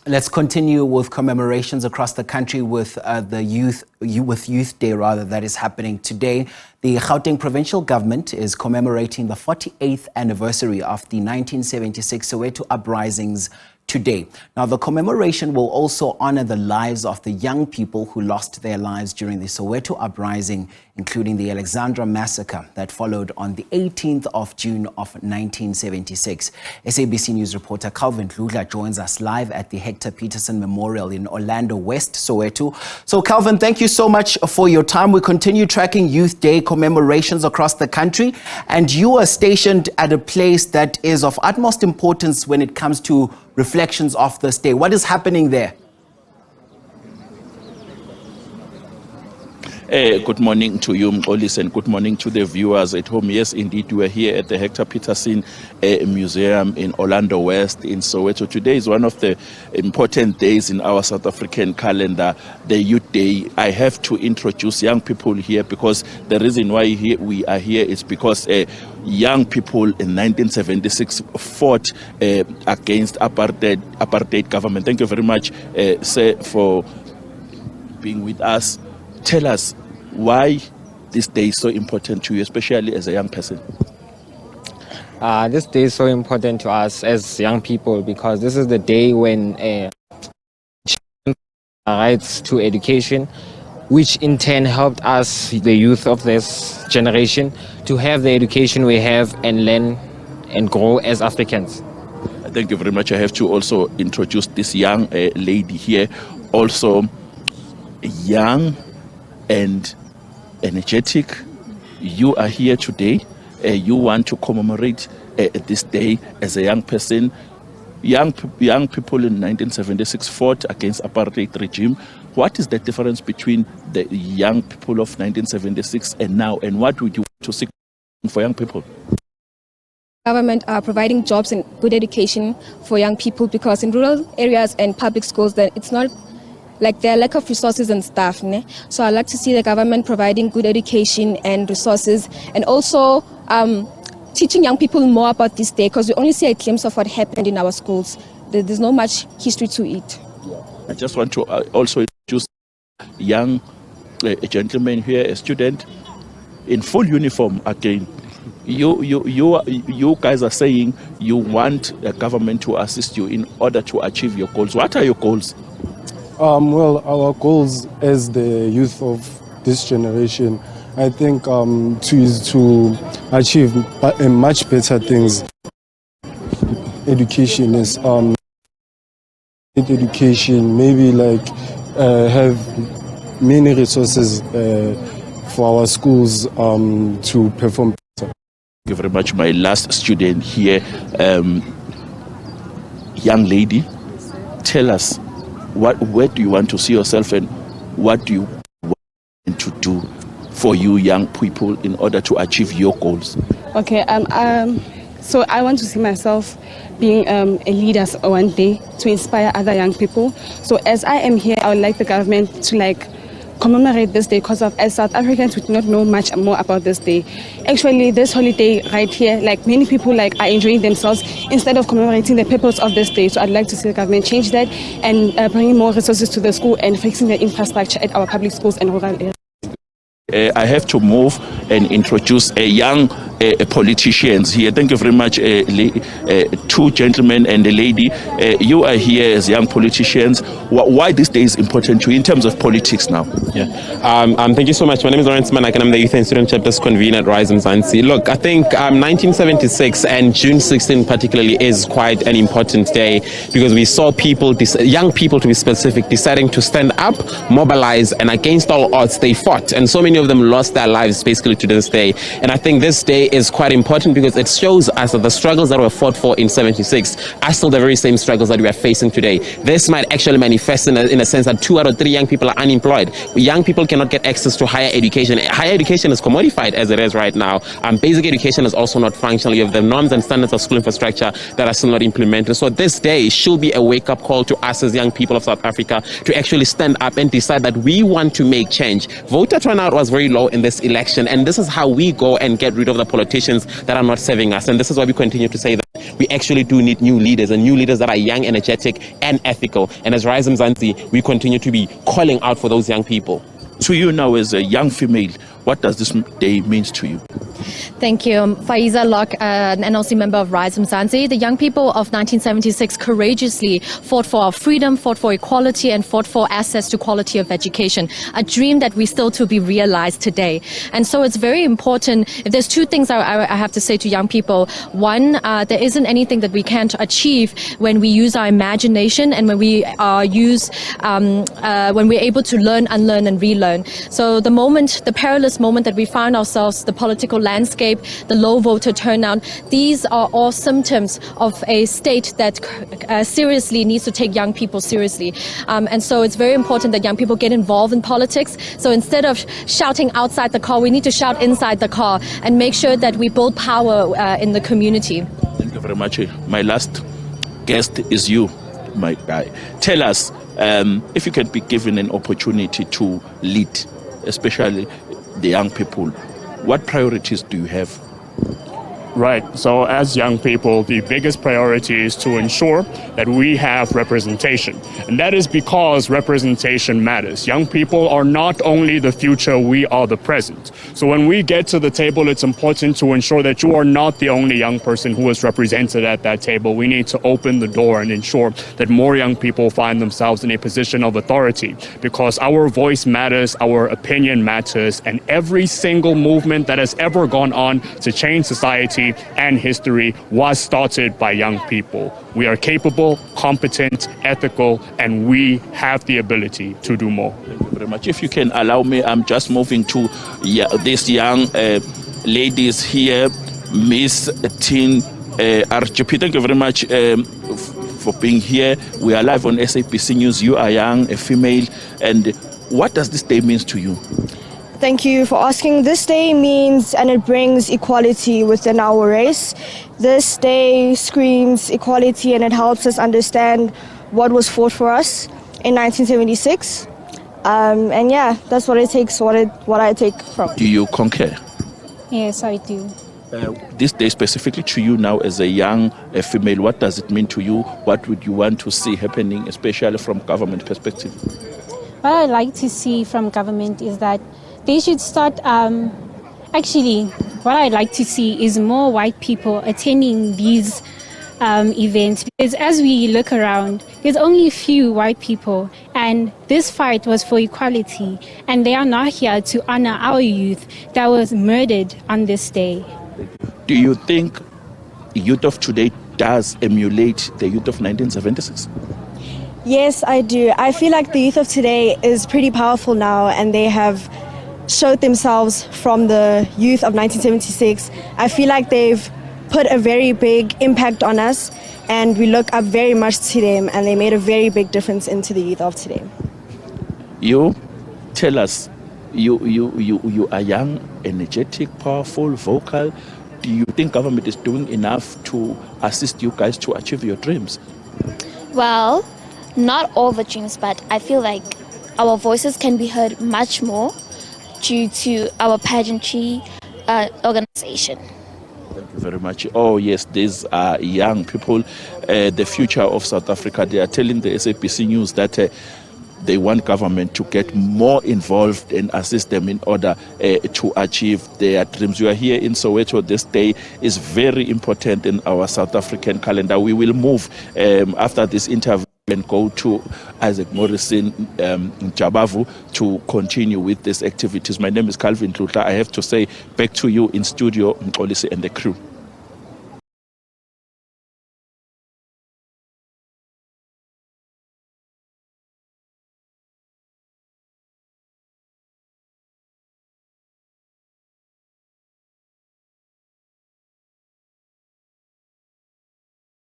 Let's continue with commemorations across the country with Youth Day that is happening today. The Gauteng Provincial Government is commemorating the 48th anniversary of the 1976 Soweto uprisings today. Now, the commemoration will also honor the lives of the young people who lost their lives during the Soweto uprising, including the Alexandra massacre that followed on the 18th of June of 1976. SABC News reporter Calvin Dludla joins us live at the Hector Peterson Memorial in Orlando West, Soweto. So, Calvin, thank you so much for your time. We continue tracking Youth Day commemorations across the country, and you are stationed at a place that is of utmost importance when it comes to reflections of this day. What is happening there? Good morning to you, Mxolisi, and good morning to the viewers at home. Yes, indeed, we are here at the Hector Peterson Museum in Orlando West in Soweto. Today is one of the important days in our South African calendar, the Youth Day. I have to introduce young people here because the reason why we are here is because young people in 1976 fought against apartheid government. Thank you very much, sir, for being with us. Tell us why this day is so important to you, especially as a young person. This day is so important to us as young people because this is the day when rights to education, which in turn helped us, the youth of this generation, to have the education we have and learn and grow as Africans. Thank you very much. I have to also introduce this young lady here, also young and energetic. You are here today. You want to commemorate this day as a young person. Young people in 1976 fought against apartheid regime. What is the difference between the young people of 1976 and now, and what would you want to seek for young people? Government are providing jobs and good education for young people, because in rural areas and public schools, then it's not like there are lack of resources and staff. So I'd like to see the government providing good education and resources, and also teaching young people more about this day, because we only see a glimpse of what happened in our schools. There's not much history to it. I just want to also introduce a young gentleman here, a student in full uniform again. You guys are saying you want the government to assist you in order to achieve your goals. What are your goals? Well, our goals as the youth of this generation, I think, is to achieve much better things. Education is education, maybe like have many resources for our schools to perform better. Thank you very much. My last student here, young lady, tell us, where do you want to see yourself, and what do you want to do for you young people in order to achieve your goals? Okay, so I want to see myself being a leader one day to inspire other young people. So as I am here, I would like the government to commemorate this day, because as South Africans we do not know much more about this day. Actually, this holiday right here, many people are enjoying themselves instead of commemorating the purpose of this day. So I'd like to see the government change that and bring more resources to the school and fixing the infrastructure at our public schools and rural areas. I have to move and introduce a young politicians here. Thank you very much, two gentlemen and a lady. You are here as young politicians. Why this day is important to you in terms of politics now? Yeah. Thank you so much. My name is Lawrence Manak, and I'm the Youth and Student Chapters Convener at Rise and Zansi. Look, I think 1976 and June 16 particularly is quite an important day, because we saw people, young people to be specific, deciding to stand up, mobilize, and against all odds they fought, and so many of them lost their lives basically to this day. And I think this day is quite important because it shows us that the struggles that were fought for in 76 are still the very same struggles that we are facing today. This might actually manifest in a sense that 2 out of 3 young people are unemployed. Young people cannot get access to higher education. Higher education is commodified as it is right now. Basic education is also not functional. You have the norms and standards of school infrastructure that are still not implemented. So this day should be a wake-up call to us as young people of South Africa to actually stand up and decide that we want to make change. Voter turnout was very low in this election, and this is how we go and get rid of the politicians that are not serving us. And this is why we continue to say that we actually do need new leaders, and new leaders that are young, energetic, and ethical. And as Rise Mzansi, we continue to be calling out for those young people. To you now as a young female, what does this day mean to you? Thank you. Faiza Locke, an NLC member of Rise Mzansi. The young people of 1976 courageously fought for our freedom, fought for equality, and fought for access to quality of education, a dream that we still to be realized today. And so it's very important. If there's two things I have to say to young people. One, there isn't anything that we can't achieve when we use our imagination and when we when we're able to learn, unlearn, and relearn. So the perilous moment that we found ourselves, the political landscape, the low voter turnout, these are all symptoms of a state that seriously needs to take young people seriously. And so it's very important that young people get involved in politics. So instead of shouting outside the car, we need to shout inside the car and make sure that we build power in the community. Thank you very much. My last guest is you, my guy. Tell us, if you can be given an opportunity to lead, especially the young people, what priorities do you have? Right. So as young people, the biggest priority is to ensure that we have representation. And that is because representation matters. Young people are not only the future, we are the present. So when we get to the table, it's important to ensure that you are not the only young person who is represented at that table. We need to open the door and ensure that more young people find themselves in a position of authority, because our voice matters, our opinion matters, and every single movement that has ever gone on to change society and history was started by young people. We are capable, competent, ethical, and we have the ability to do more. Thank you very much. If you can allow me, I'm just moving to these young ladies here. Miss Tin RGP, thank you very much for being here. We are live on SABC News. You are young, a female, and what does this day mean to you? Thank you for asking. This day means and it brings equality within our race. This day screams equality and it helps us understand what was fought for us in 1976. And yeah, that's what it takes, what I take from. Do you concur? Yes, I do. This day specifically to you now as a young female, what does it mean to you? What would you want to see happening, especially from government perspective? What I'd like to see from government is that they should start, actually, what I'd like to see is more white people attending these events. Because as we look around, there's only a few white people, and this fight was for equality, and they are not here to honor our youth that was murdered on this day. Do you think youth of today does emulate the youth of 1976? Yes, I do. I feel like the youth of today is pretty powerful now, and they have showed themselves from the youth of 1976. I feel like they've put a very big impact on us, and we look up very much to them, and they made a very big difference into the youth of today. You tell us, you are young, energetic, powerful, vocal. Do you think government is doing enough to assist you guys to achieve your dreams? Well, not all the dreams, but I feel like our voices can be heard much more due to our pageantry organization. Thank you very much. Oh yes, these are young people, the future of South Africa. They are telling the SABC News that they want government to get more involved and assist them in order to achieve their dreams. You are here in Soweto. This day is very important in our South African calendar. We will move after this interview and go to Isaac Morrison in Jabavu to continue with these activities. My name is Calvin Tlutla. I have to say back to you in studio, Mkolisi and the crew.